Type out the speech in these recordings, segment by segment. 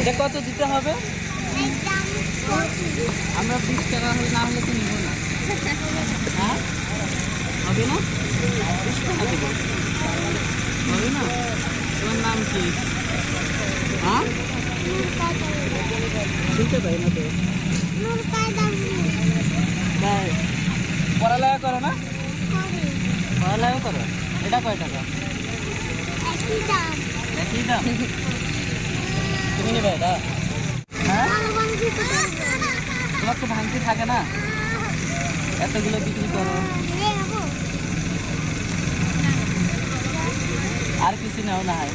এটা কত দিতে হবে? আমরা 20 টাকা হলে না হলে তো নিব না। হ্যাঁ হবে না? 20 টাকা দেব হবে না? তোমার নাম কি? হ্যাঁ শুনতে পাই না তো। পড়ালেখা করো না? পড়ালেখা করো। এটা কয় টাকা? একই দাম। তুমি নেবে এটা? হ্যাঁ তোমার তো ভাঙতি থাকে না, এতগুলো বিক্রি করো। আর কিছু নাও না হয়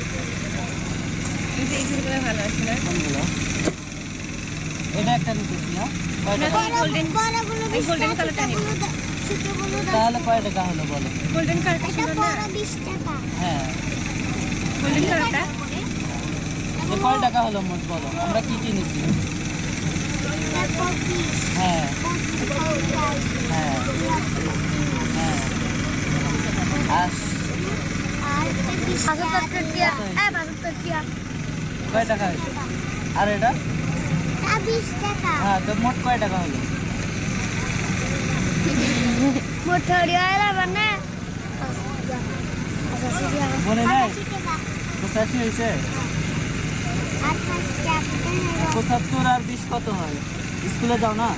কোনগুলো? এটা একটা নিতেছি। তাহলে কয় টাকা হলো বলো? হ্যাঁ কয় টাকা হলো মোট বলো? আমরা কি কিনেছি? হ্যাঁ হ্যাঁ হ্যাঁ কয় টাকা হয়েছে? আর এটা? হ্যাঁ তো মোট কয় টাকা হলো? মনে নাই? 85 হয়েছে। 75 আর 20 কত হয়? স্কুলে যাও না?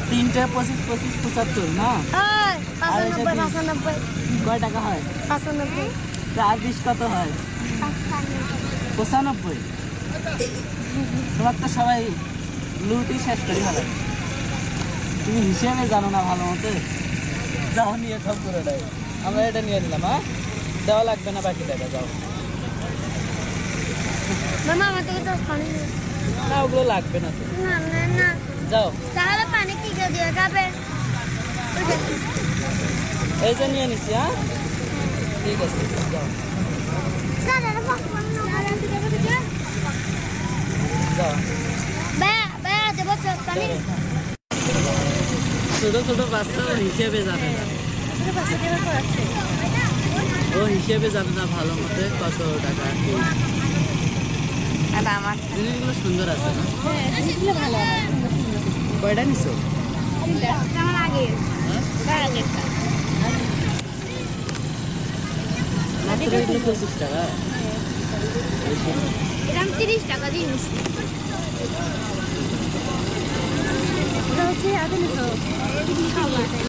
3টে 25 25 75 না? কয় টাকা হয়? আর 20 কত হয়? 95। তোমার তো সবাই লুটি শেষ করে ফেলে। তুমি হিসেবে জানো না ভালো মতো। যাও নিয়ে সব করে দেয়। আমরা এটা নিয়ে নিলাম। হ্যাঁ দেওয়া লাগবে না বাকি টাকা। যাও না ওগুলো লাগবে না তো। যাও তাহলে পানি কি দিয়ে খাবে? এই যে নিয়ে নিছি। হ্যাঁ ঠিক আছে যাও যাও। ছোট ছোট বাচ্চা হিসেবে জানে না, ও হিসেবে জানে না ভালো মতো কত টাকা। জিনিসগুলো সুন্দর আছে না? কয়টা নিছো? মাত্র এগুলো 25 টাকা। 30 টাকা জিনিস হচ্ছে